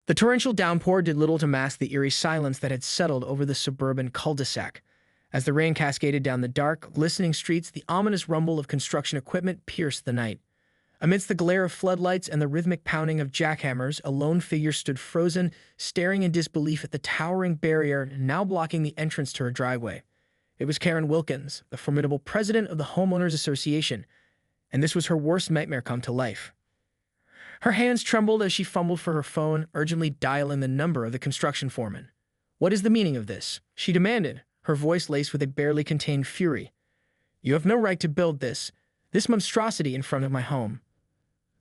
The torrential downpour did little to mask the eerie silence that had settled over the suburban cul-de-sac. As the rain cascaded down the dark, glistening streets, the ominous rumble of construction equipment pierced the night. Amidst the glare of floodlights and the rhythmic pounding of jackhammers, a lone figure stood frozen, staring in disbelief at the towering barrier now blocking the entrance to her driveway. It was Karen Wilkins, the formidable president of the Homeowners Association, and this was her worst nightmare come to life. Her hands trembled as she fumbled for her phone, urgently dialing the number of the construction foreman. "What is the meaning of this?" she demanded, her voice laced with a barely contained fury. "You have no right to build this monstrosity in front of my home."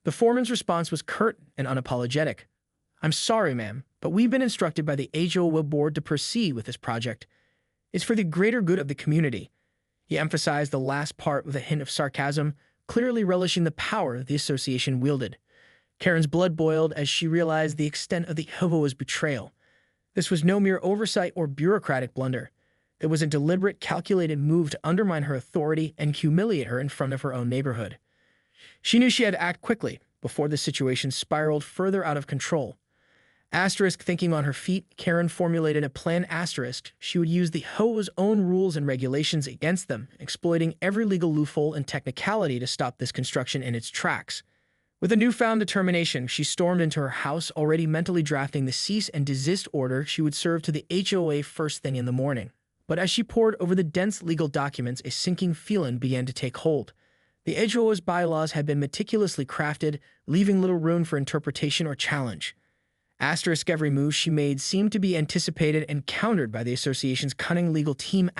The foreman's response was curt and unapologetic. "I'm sorry, ma'am, but we've been instructed by the HOA board to proceed with this project. It's for the greater good of the community." He emphasized the last part with a hint of sarcasm, clearly relishing the power the association wielded. Karen's blood boiled as she realized the extent of the HOA's betrayal. This was no mere oversight or bureaucratic blunder. It was a deliberate, calculated move to undermine her authority and humiliate her in front of her own neighborhood. She knew she had to act quickly before the situation spiraled further out of control. Thinking on her feet, Karen formulated a plan. She would use the HOA's own rules and regulations against them, exploiting every legal loophole and technicality to stop this construction in its tracks. With a newfound determination, she stormed into her house, already mentally drafting the cease and desist order she would serve to the HOA first thing in the morning. But as she pored over the dense legal documents, a sinking feeling began to take hold. The HOA's bylaws had been meticulously crafted, leaving little room for interpretation or challenge. Every move she made seemed to be anticipated and countered by the association's cunning legal team.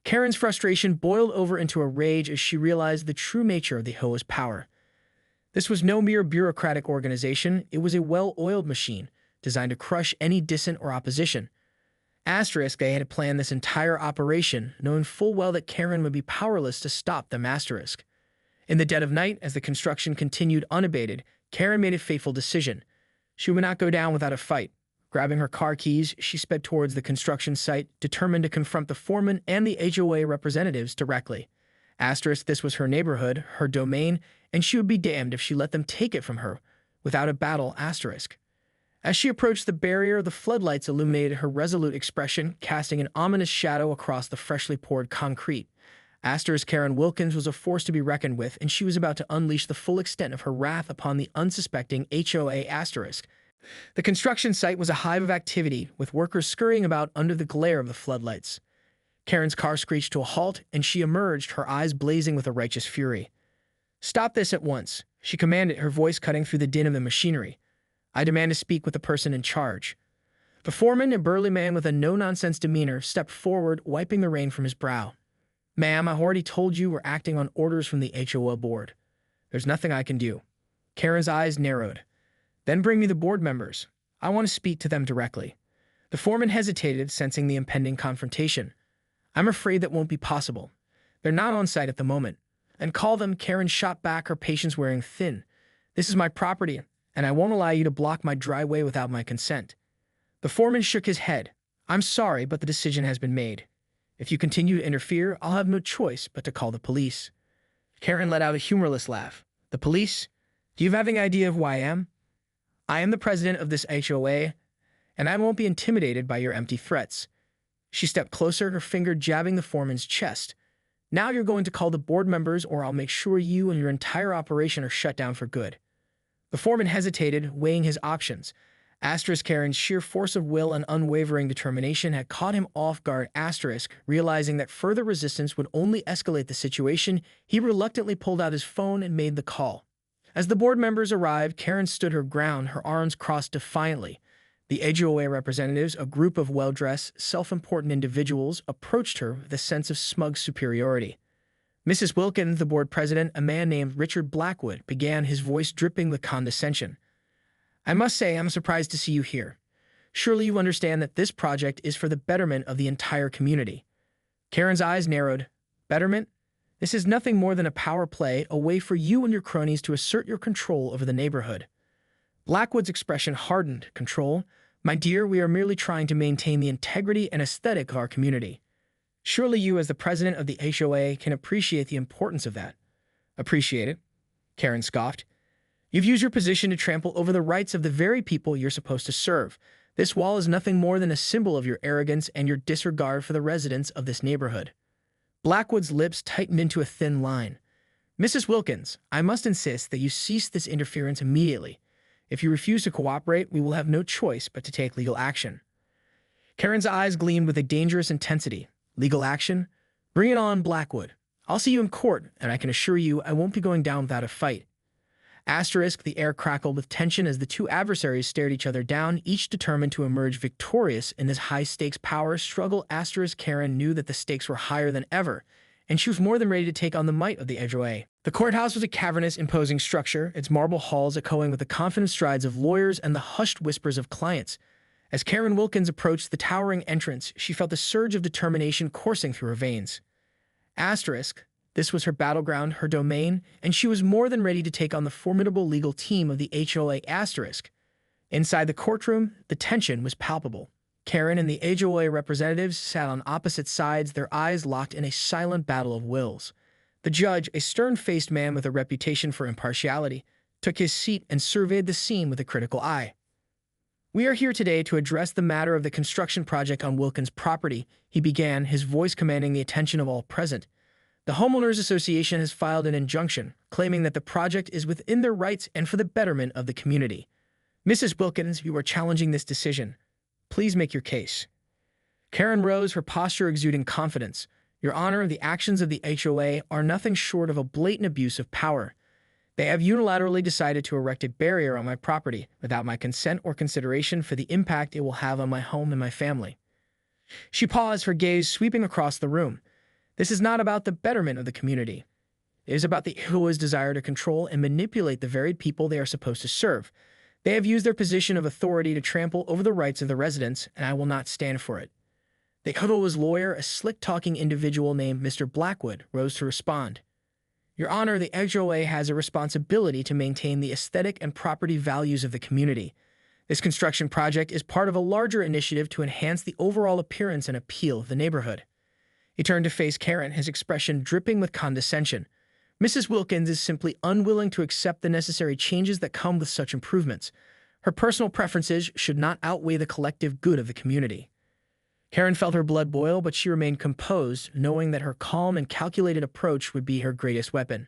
Karen's frustration boiled over into a rage as she realized the true nature of the HOA's power. This was no mere bureaucratic organization, it was a well-oiled machine, designed to crush any dissent or opposition. They had planned this entire operation, knowing full well that Karen would be powerless to stop them. In the dead of night, as the construction continued unabated, Karen made a fateful decision. She would not go down without a fight. Grabbing her car keys, she sped towards the construction site, determined to confront the foreman and the HOA representatives directly. This was her neighborhood, her domain, and she would be damned if she let them take it from her without a battle. As she approached the barrier, the floodlights illuminated her resolute expression, casting an ominous shadow across the freshly poured concrete. Karen Wilkins was a force to be reckoned with, and she was about to unleash the full extent of her wrath upon the unsuspecting HOA. The construction site was a hive of activity, with workers scurrying about under the glare of the floodlights. Karen's car screeched to a halt, and she emerged, her eyes blazing with a righteous fury. "Stop this at once," she commanded, her voice cutting through the din of the machinery. "I demand to speak with the person in charge." The foreman, a burly man with a no-nonsense demeanor, stepped forward, wiping the rain from his brow. "Ma'am, I already told you we're acting on orders from the HOA board. There's nothing I can do." Karen's eyes narrowed. "Then bring me the board members. I want to speak to them directly." The foreman hesitated, sensing the impending confrontation. "I'm afraid that won't be possible. They're not on site at the moment." "And call them," Karen shot back, her patience wearing thin. "This is my property, and I won't allow you to block my driveway without my consent." The foreman shook his head. "I'm sorry, but the decision has been made. If you continue to interfere, I'll have no choice but to call the police." Karen let out a humorless laugh. "The police? Do you have any idea of who I am? I am the president of this HOA, and I won't be intimidated by your empty threats." She stepped closer, her finger jabbing the foreman's chest. "Now you're going to call the board members, or I'll make sure you and your entire operation are shut down for good." The foreman hesitated, weighing his options. Karen's sheer force of will and unwavering determination had caught him off guard. Realizing that further resistance would only escalate the situation, he reluctantly pulled out his phone and made the call. As the board members arrived, Karen stood her ground, her arms crossed defiantly. The HOA representatives, a group of well-dressed, self-important individuals, approached her with a sense of smug superiority. "Mrs. Wilkins," the board president, a man named Richard Blackwood, began, his voice dripping with condescension. "I must say I'm surprised to see you here. Surely you understand that this project is for the betterment of the entire community." Karen's eyes narrowed. "Betterment? This is nothing more than a power play, a way for you and your cronies to assert your control over the neighborhood." Blackwood's expression hardened. "Control? My dear, we are merely trying to maintain the integrity and aesthetic of our community. Surely you, as the president of the HOA, can appreciate the importance of that." "Appreciate it?" Karen scoffed. You've used your position to trample over the rights of the very people you're supposed to serve. This wall is nothing more than a symbol of your arrogance and your disregard for the residents of this neighborhood." Blackwood's lips tightened into a thin line. "Mrs. Wilkins, I must insist that you cease this interference immediately. If you refuse to cooperate, we will have no choice but to take legal action." Karen's eyes gleamed with a dangerous intensity. "Legal action? Bring it on, Blackwood. I'll see you in court, and I can assure you I won't be going down without a fight." Asterisk, the air crackled with tension as the two adversaries stared each other down, each determined to emerge victorious in this high-stakes power struggle. Asterisk, Karen knew that the stakes were higher than ever, and she was more than ready to take on the might of the HOA. The courthouse was a cavernous, imposing structure, its marble halls echoing with the confident strides of lawyers and the hushed whispers of clients. As Karen Wilkins approached the towering entrance, she felt a surge of determination coursing through her veins. Asterisk, this was her battleground, her domain, and she was more than ready to take on the formidable legal team of the HOA. Asterisk. Inside the courtroom, the tension was palpable. Karen and the HOA representatives sat on opposite sides, their eyes locked in a silent battle of wills. The judge, a stern-faced man with a reputation for impartiality, took his seat and surveyed the scene with a critical eye. "We are here today to address the matter of the construction project on Wilkins' property," he began, his voice commanding the attention of all present. "The Homeowners Association has filed an injunction, claiming that the project is within their rights and for the betterment of the community. Mrs. Wilkins, you are challenging this decision. Please make your case." Karen rose, her posture exuding confidence. "Your Honor, the actions of the HOA are nothing short of a blatant abuse of power. They have unilaterally decided to erect a barrier on my property without my consent or consideration for the impact it will have on my home and my family." She paused, her gaze sweeping across the room. "This is not about the betterment of the community. It is about the HOA's desire to control and manipulate the very people they are supposed to serve. They have used their position of authority to trample over the rights of the residents, and I will not stand for it." The HOA's lawyer, a slick-talking individual named Mr. Blackwood, rose to respond. "Your Honor, the HOA has a responsibility to maintain the aesthetic and property values of the community. This construction project is part of a larger initiative to enhance the overall appearance and appeal of the neighborhood." He turned to face Karen, his expression dripping with condescension. "Mrs. Wilkins is simply unwilling to accept the necessary changes that come with such improvements. Her personal preferences should not outweigh the collective good of the community." Karen felt her blood boil, but she remained composed, knowing that her calm and calculated approach would be her greatest weapon.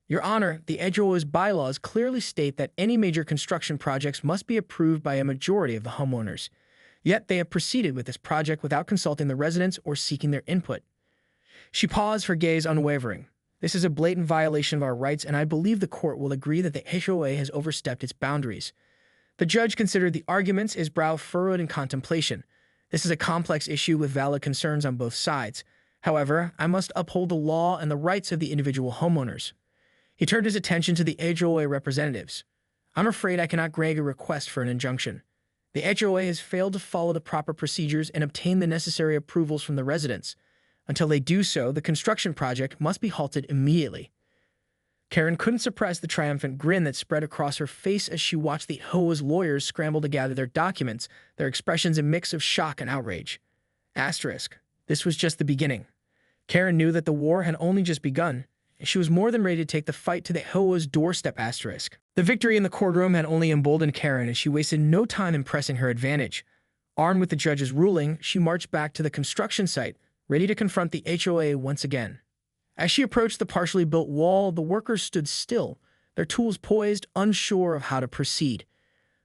"Your Honor, the HOA's bylaws clearly state that any major construction projects must be approved by a majority of the homeowners. Yet they have proceeded with this project without consulting the residents or seeking their input." She paused, her gaze unwavering. "This is a blatant violation of our rights, and I believe the court will agree that the HOA has overstepped its boundaries." The judge considered the arguments, his brow furrowed in contemplation. "This is a complex issue with valid concerns on both sides. However, I must uphold the law and the rights of the individual homeowners." He turned his attention to the HOA representatives. "I'm afraid I cannot grant a request for an injunction. The HOA has failed to follow the proper procedures and obtain the necessary approvals from the residents. Until they do so, the construction project must be halted immediately." Karen couldn't suppress the triumphant grin that spread across her face as she watched the HOA's lawyers scramble to gather their documents, their expressions a mix of shock and outrage. Asterisk. This was just the beginning. Karen knew that the war had only just begun, and she was more than ready to take the fight to the HOA's doorstep. Asterisk. The victory in the courtroom had only emboldened Karen, and she wasted no time in pressing her advantage. Armed with the judge's ruling, she marched back to the construction site, ready to confront the HOA once again. As she approached the partially built wall, the workers stood still, their tools poised, unsure of how to proceed.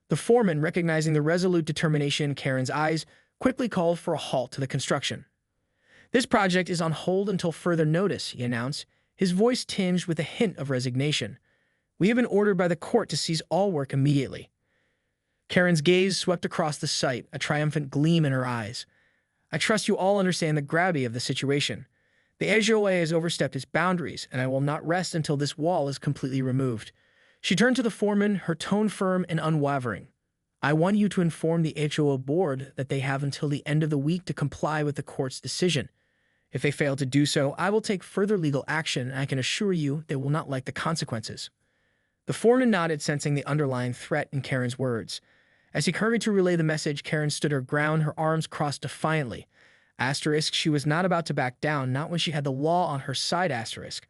The foreman, recognizing the resolute determination in Karen's eyes, quickly called for a halt to the construction. "This project is on hold until further notice," he announced, his voice tinged with a hint of resignation. "We have been ordered by the court to cease all work immediately." Karen's gaze swept across the site, a triumphant gleam in her eyes. "I trust you all understand the gravity of the situation. The HOA has overstepped its boundaries, and I will not rest until this wall is completely removed." She turned to the foreman, her tone firm and unwavering. "I want you to inform the HOA board that they have until the end of the week to comply with the court's decision. If they fail to do so, I will take further legal action, and I can assure you they will not like the consequences." The foreman nodded, sensing the underlying threat in Karen's words. As he hurried to relay the message, Karen stood her ground, her arms crossed defiantly. Asterisk, she was not about to back down, not when she had the law on her side. Asterisk.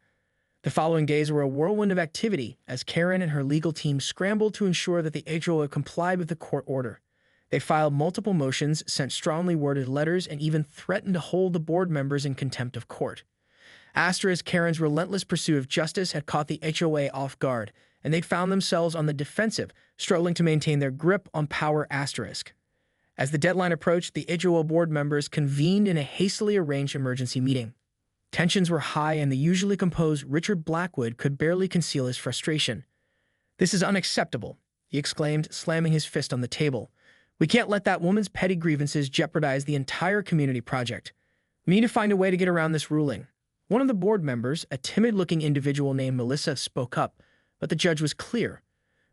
The following days were a whirlwind of activity as Karen and her legal team scrambled to ensure that the HOA complied with the court order. They filed multiple motions, sent strongly worded letters, and even threatened to hold the board members in contempt of court. Karen's relentless pursuit of justice had caught the HOA off guard, and they'd found themselves on the defensive, struggling to maintain their grip on power. As the deadline approached, the HOA board members convened in a hastily arranged emergency meeting. Tensions were high, and the usually composed Richard Blackwood could barely conceal his frustration. "This is unacceptable," he exclaimed, slamming his fist on the table. "We can't let that woman's petty grievances jeopardize the entire community project. We need to find a way to get around this ruling." One of the board members, a timid-looking individual named Melissa, spoke up, but the judge was clear.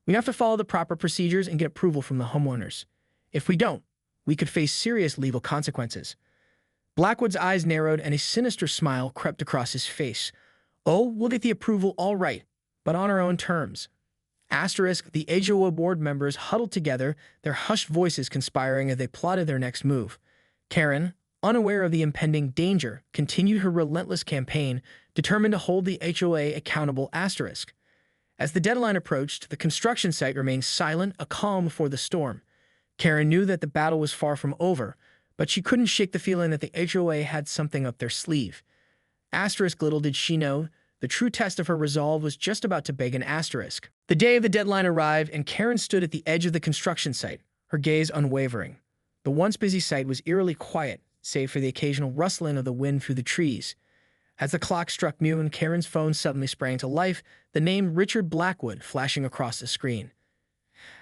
"We have to follow the proper procedures and get approval from the homeowners. If we don't, we could face serious legal consequences." Blackwood's eyes narrowed and a sinister smile crept across his face. "Oh, we'll get the approval all right, but on our own terms." The HOA board members huddled together, their hushed voices conspiring as they plotted their next move. Karen, unaware of the impending danger, continued her relentless campaign, determined to hold the HOA accountable. As the deadline approached, the construction site remained silent, a calm before the storm. Karen knew that the battle was far from over, but she couldn't shake the feeling that the HOA had something up their sleeve. Little did she know, the true test of her resolve was just about to begin. The day of the deadline arrived, and Karen stood at the edge of the construction site, her gaze unwavering. The once busy site was eerily quiet, save for the occasional rustling of the wind through the trees. As the clock struck noon, Karen's phone suddenly sprang to life, the name Richard Blackwood flashing across the screen.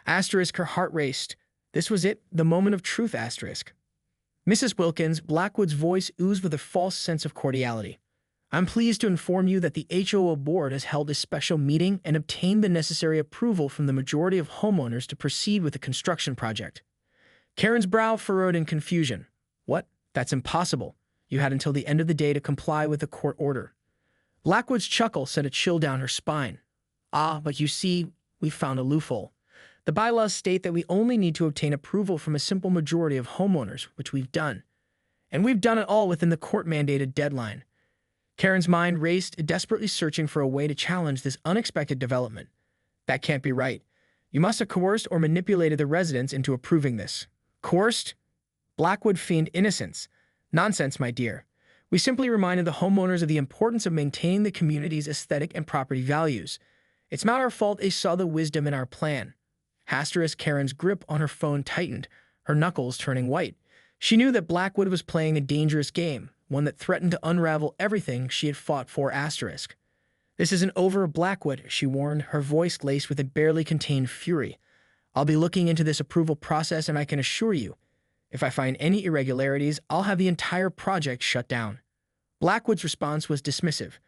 Her heart raced. This was it, the moment of truth. "Mrs. Wilkins," Blackwood's voice oozed with a false sense of cordiality. "I'm pleased to inform you that the HOA board has held a special meeting and obtained the necessary approval from the majority of homeowners to proceed with the construction project." Karen's brow furrowed in confusion. "What? That's impossible. You had until the end of the day to comply with the court order." Blackwood's chuckle sent a chill down her spine. "Ah, but you see, we've found a loophole. The bylaws state that we only need to obtain approval from a simple majority of homeowners, which we've done. And we've done it all within the court-mandated deadline." Karen's mind raced, desperately searching for a way to challenge this unexpected development. "That can't be right. You must have coerced or manipulated the residents into approving this." "Coerced?" Blackwood feigned innocence. "Nonsense, my dear. We simply reminded the homeowners of the importance of maintaining the community's aesthetic and property values. It's not our fault they saw the wisdom in our plan." Karen's grip on her phone tightened, her knuckles turning white. She knew that Blackwood was playing a dangerous game, one that threatened to unravel everything she had fought for. "This isn't over, Blackwood," she warned, her voice laced with a barely contained fury. "I'll be looking into this approval process, and I can assure you, if I find any irregularities, I'll have the entire project shut down." Blackwood's response was dismissive.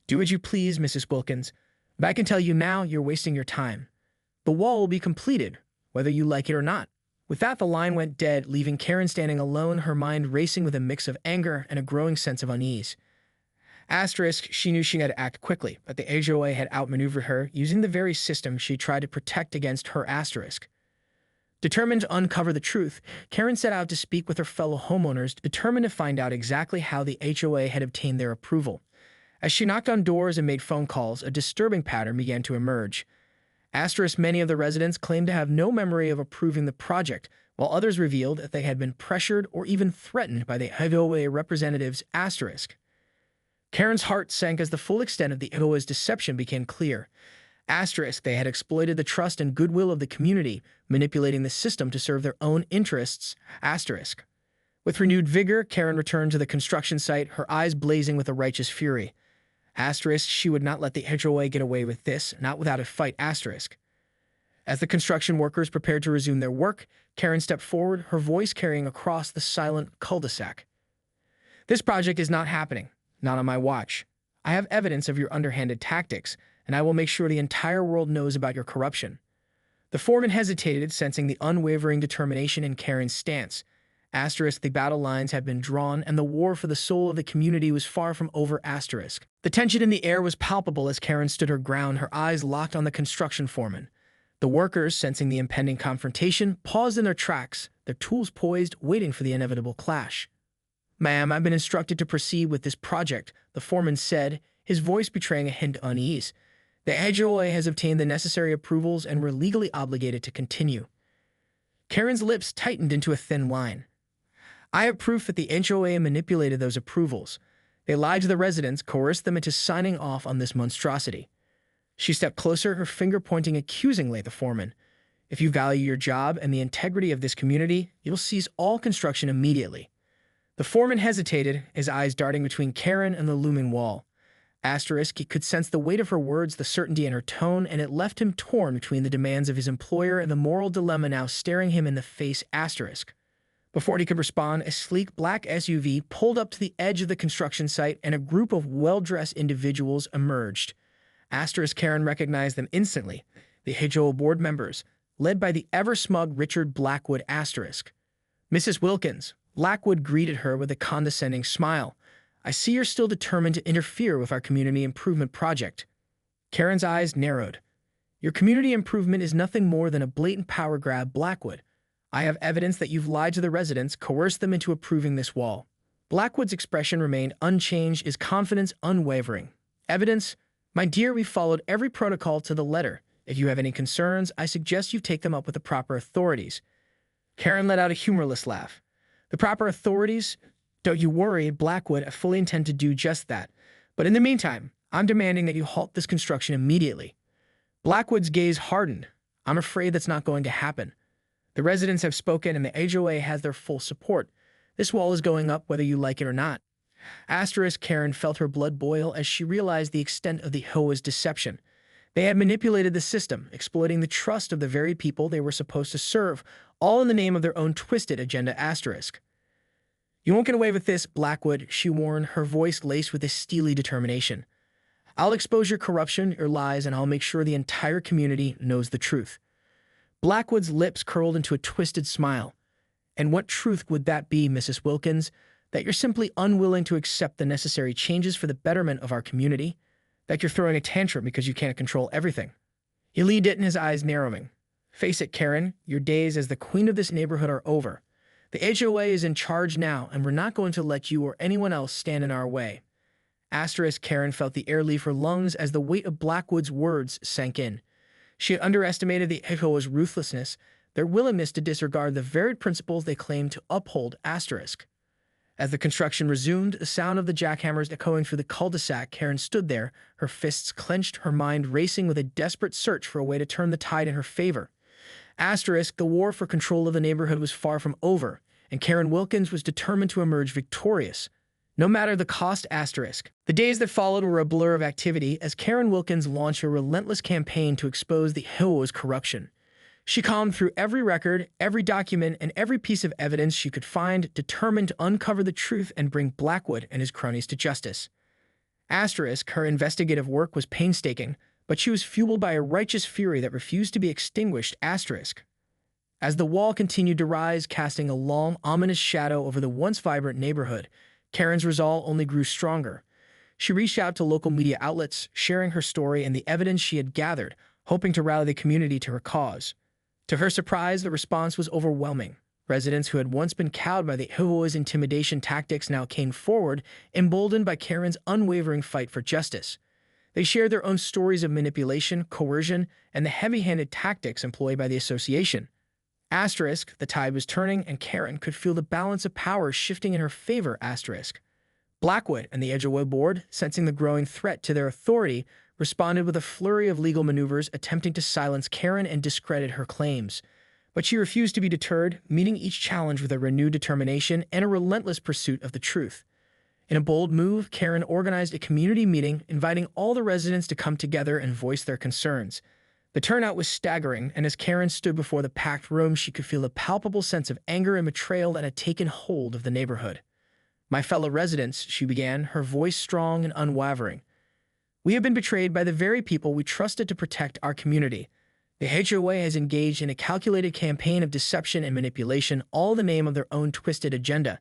"Do as you please, Mrs. Wilkins, but I can tell you now you're wasting your time. The wall will be completed, whether you like it or not." With that, the line went dead, leaving Karen standing alone, her mind racing with a mix of anger and a growing sense of unease. She knew she had to act quickly, but the HOA had outmaneuvered her, using the very system she tried to protect against her. Determined to uncover the truth, Karen set out to speak with her fellow homeowners, determined to find out exactly how the HOA had obtained their approval. As she knocked on doors and made phone calls, a disturbing pattern began to emerge. Many of the residents claimed to have no memory of approving the project, while others revealed that they had been pressured or even threatened by the HOA representatives. Karen's heart sank as the full extent of the HOA's deception became clear. They had exploited the trust and goodwill of the community, manipulating the system to serve their own interests. With renewed vigor, Karen returned to the construction site, her eyes blazing with a righteous fury. She would not let the HOA get away with this, not without a fight. As the construction workers prepared to resume their work, Karen stepped forward, her voice carrying across the silent cul-de-sac. "This project is not happening, not on my watch. I have evidence of your underhanded tactics, and I will make sure the entire world knows about your corruption." The foreman hesitated, sensing the unwavering determination in Karen's stance. The battle lines had been drawn, and the war for the soul of the community was far from over. The tension in the air was palpable as Karen stood her ground, her eyes locked on the construction foreman. The workers, sensing the impending confrontation, paused in their tracks, their tools poised, waiting for the inevitable clash. "Ma'am, I've been instructed to proceed with this project," the foreman said, his voice betraying a hint of unease. The HOA has obtained the necessary approvals and we're legally obligated to continue. Karen's lips tightened into a thin line. I have proof that the HOA manipulated those approvals. They lied to the residents, coerced them into signing off on this monstrosity. She stepped closer, her finger pointing accusingly at the foreman. If you value your job and the integrity of this community, you'll cease all construction immediately. The foreman hesitated, his eyes darting between Karen and the looming wall. He could sense the weight of her words, the certainty in her tone, and it left him torn between the demands of his employer and the moral dilemma now staring him in the face. Before he could respond, a sleek black SUV pulled up to the edge of the construction site and a group of well-dressed individuals emerged. Karen recognized them instantly, the HOA board members, led by the ever-smug Richard Blackwood. Mrs. Wilkins, Blackwood greeted her with a condescending smile. I see you're still determined to interfere with our community improvement project. Karen's eyes narrowed. Your community improvement is nothing more than a blatant power grab, Blackwood. I have evidence that you've lied to the residents, coerced them into approving this wall. Blackwood's expression remained unchanged, his confidence unwavering. Evidence? My dear, we followed every protocol to the letter. If you have any concerns, I suggest you take them up with the proper authorities. Karen let out a humorless laugh. The proper authorities? Don't you worry, Blackwood, I fully intend to do just that. But in the meantime, I'm demanding that you halt this construction immediately. Blackwood's gaze hardened. I'm afraid that's not going to happen. The residents have spoken and the HOA has their full support. This wall is going up whether you like it or not. Karen felt her blood boil as she realized the extent of the HOA's deception. They had manipulated the system, exploiting the trust of the very people they were supposed to serve, all in the name of their own twisted agenda. You won't get away with this, Blackwood, she warned, her voice laced with a steely determination. I'll expose your corruption, your lies, and I'll make sure the entire community knows the truth. Blackwood's lips curled into a twisted smile. And what truth would that be, Mrs. Wilkins? That you're simply unwilling to accept the necessary changes for the betterment of our community? That you're throwing a tantrum because you can't control everything? He leaned it in, his eyes narrowing. Face it, Karen, your days as the queen of this neighborhood are over. The HOA is in charge now, and we're not going to let you or anyone else stand in our way. Karen felt the air leave her lungs as the weight of Blackwood's words sank in. She had underestimated the HOA's ruthlessness, their willingness to disregard the very principles they claimed to uphold. As the construction resumed, the sound of the jackhammers echoing through the cul-de-sac, Karen stood there, her fists clenched, her mind racing with a desperate search for a way to turn the tide in her favor. The war for control of the neighborhood was far from over, and Karen Wilkins was determined to emerge victorious, no matter the cost. The days that followed were a blur of activity as Karen Wilkins launched a relentless campaign to expose the HOA's corruption. She combed through every record, every document, and every piece of evidence she could find, determined to uncover the truth and bring Blackwood and his cronies to justice. Her investigative work was painstaking, but she was fueled by a righteous fury that refused to be extinguished. As the wall continued to rise, casting a long, ominous shadow over the once vibrant neighborhood, Karen's resolve only grew stronger. She reached out to local media outlets, sharing her story and the evidence she had gathered, hoping to rally the community to her cause. To her surprise, the response was overwhelming. Residents who had once been cowed by the HOA's intimidation tactics now came forward, emboldened by Karen's unwavering fight for justice. They shared their own stories of manipulation, coercion, and the heavy-handed tactics employed by the association. The tide was turning, and Karen could feel the balance of power shifting in her favor. Blackwood and the HOA board, sensing the growing threat to their authority, responded with a flurry of legal maneuvers attempting to silence Karen and discredit her claims. But she refused to be deterred, meeting each challenge with a renewed determination and a relentless pursuit of the truth. In a bold move, Karen organized a community meeting, inviting all the residents to come together and voice their concerns. The turnout was staggering, and as Karen stood before the packed room, she could feel a palpable sense of anger and betrayal that had taken hold of the neighborhood. My fellow residents, she began, her voice strong and unwavering. We have been betrayed by the very people we trusted to protect our community. The HOA has engaged in a calculated campaign of deception and manipulation, all in the name of their own twisted agenda.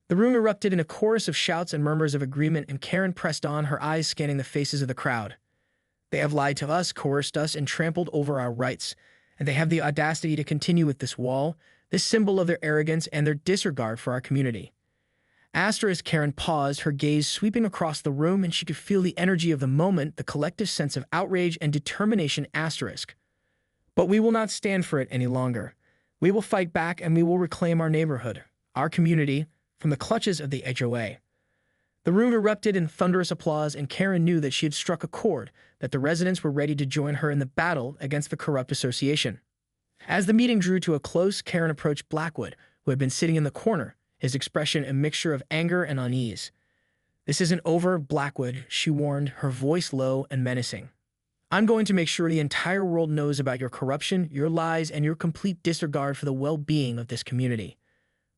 The room erupted in a chorus of shouts and murmurs of agreement, and Karen pressed on, her eyes scanning the faces of the crowd. They have lied to us, coerced us, and trampled over our rights, and they have the audacity to continue with this wall, this symbol of their arrogance and their disregard for our community. Asterisk Karen paused, her gaze sweeping across the room, and she could feel the energy of the moment, the collective sense of outrage and determination. Asterisk. But we will not stand for it any longer. We will fight back and we will reclaim our neighborhood, our community, from the clutches of the HOA. The room erupted in thunderous applause, and Karen knew that she had struck a chord, that the residents were ready to join her in the battle against the corrupt association. As the meeting drew to a close, Karen approached Blackwood, who had been sitting in the corner, his expression a mixture of anger and unease. "This isn't over, Blackwood," she warned, her voice low and menacing. "I'm going to make sure the entire world knows about your corruption, your lies, and your complete disregard for the well-being of this community."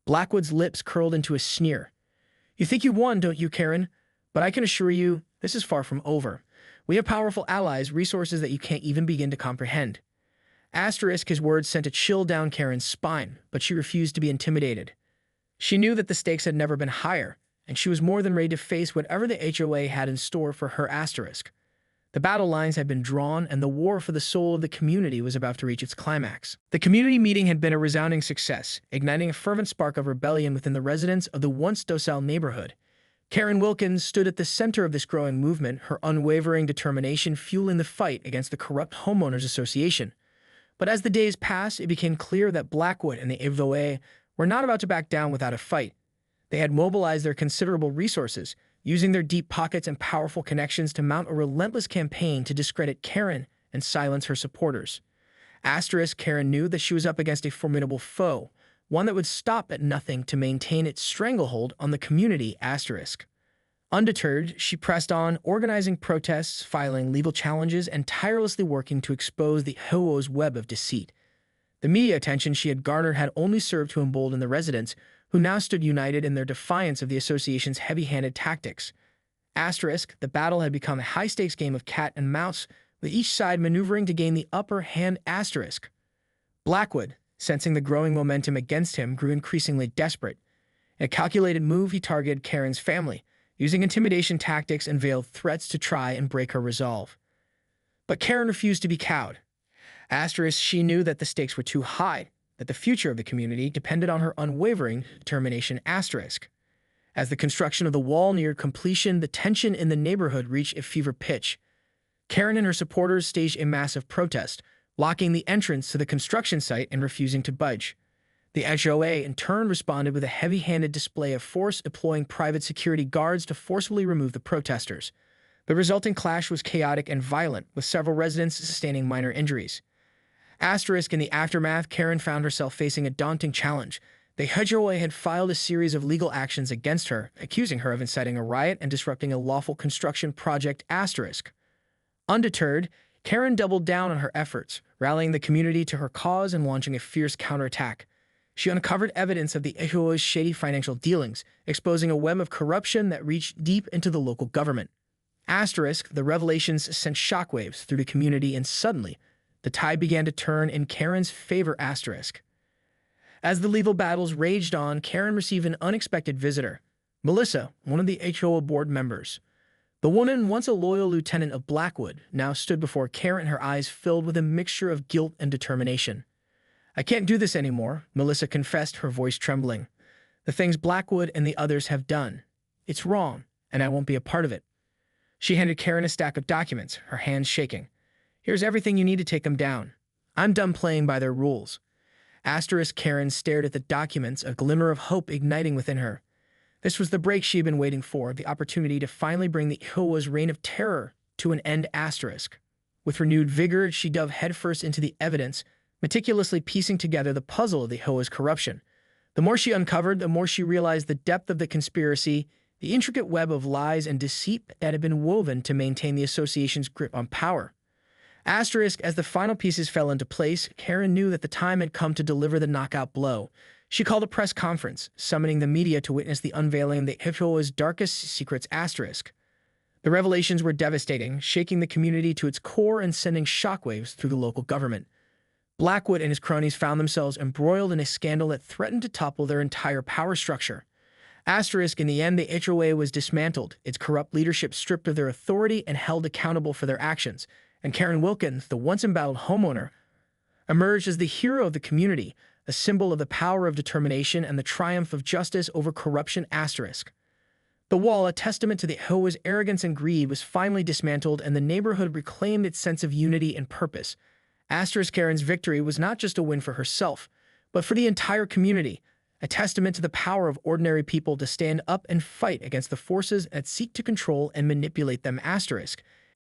Blackwood's lips curled into a sneer. "You think you won, don't you, Karen? But I can assure you, this is far from over. We have powerful allies, resources that you can't even begin to comprehend." Asterisk, his words sent a chill down Karen's spine, but she refused to be intimidated. She knew that the stakes had never been higher, and she was more than ready to face whatever the HOA had in store for her. Asterisk. The battle lines had been drawn, and the war for the soul of the community was about to reach its climax. The community meeting had been a resounding success, igniting a fervent spark of rebellion within the residents of the once docile neighborhood. Karen Wilkins stood at the center of this growing movement, her unwavering determination fueling the fight against the corrupt Homeowners Association. But as the days passed, it became clear that Blackwood and the HOA were not about to back down without a fight. They had mobilized their considerable resources, using their deep pockets and powerful connections to mount a relentless campaign to discredit Karen and silence her supporters. Asterisk, Karen knew that she was up against a formidable foe, one that would stop at nothing to maintain its stranglehold on the community. Asterisk. Undeterred, she pressed on, organizing protests, filing legal challenges, and tirelessly working to expose the HOA's web of deceit. The media attention she had garnered had only served to embolden the residents, who now stood united in their defiance of the association's heavy-handed tactics. Asterisk, the battle had become a high-stakes game of cat and mouse, with each side maneuvering to gain the upper hand. Asterisk. Blackwood, sensing the growing momentum against him, grew increasingly desperate. In a calculated move, he targeted Karen's family, using intimidation tactics and veiled threats to try and break her resolve. But Karen refused to be cowed. Asterisk, she knew that the stakes were too high, that the future of the community depended on her unwavering determination. Asterisk. As the construction of the wall neared completion, the tension in the neighborhood reached a fever pitch. Karen and her supporters staged a massive protest, blocking the entrance to the construction site and refusing to budge. The HOA, in turn, responded with a heavy-handed display of force, deploying private security guards to forcibly remove the protesters. The resulting clash was chaotic and violent, with several residents sustaining minor injuries. Asterisk, in the aftermath, Karen found herself facing a daunting challenge. The HOA had filed a series of legal actions against her, accusing her of inciting a riot and disrupting a lawful construction project. Asterisk. Undeterred, Karen doubled down on her efforts, rallying the community to her cause and launching a fierce counterattack. She uncovered evidence of the HOA's shady financial dealings, exposing a web of corruption that reached deep into the local government. Asterisk, the revelations sent shockwaves through the community, and suddenly, the tide began to turn in Karen's favor. Asterisk. As the legal battles raged on, Karen received an unexpected visitor, Melissa, one of the HOA board members. The woman, once a loyal lieutenant of Blackwood, now stood before Karen, her eyes filled with a mixture of guilt and determination. "I can't do this anymore," Melissa confessed, her voice trembling. "The things Blackwood and the others have done. It's wrong, and I won't be a part of it." She handed Karen a stack of documents, her hands shaking. "Here's everything you need to take them down. I'm done playing by their rules." Asterisk, Karen stared at the documents, a glimmer of hope igniting within her. This was the break she had been waiting for, the opportunity to finally bring the HOA's reign of terror to an end. Asterisk. With renewed vigor, she dove headfirst into the evidence, meticulously piecing together the puzzle of the HOA's corruption. The more she uncovered, the more she realized the depth of the conspiracy, the intricate web of lies and deceit that had been woven to maintain the association's grip on power. Asterisk, as the final pieces fell into place, Karen knew that the time had come to deliver the knockout blow. She called a press conference, summoning the media to witness the unveiling of the HOA's darkest secrets. Asterisk. The revelations were devastating, shaking the community to its core and sending shockwaves through the local government. Blackwood and his cronies found themselves embroiled in a scandal that threatened to topple their entire power structure. Asterisk, in the end, the HOA was dismantled, its corrupt leadership stripped of their authority and held accountable for their actions, and Karen Wilkins, the once embattled homeowner, emerged as the hero of the community, a symbol of the power of determination and the triumph of justice over corruption. The wall, a testament to the Hoa's arrogance and greed, was finally dismantled and the neighborhood reclaimed its sense of unity and purpose. Karen's victory was not just a win for herself, but for the entire community, a testament to the power of ordinary people to stand up and fight against the forces that seek to control and manipulate them.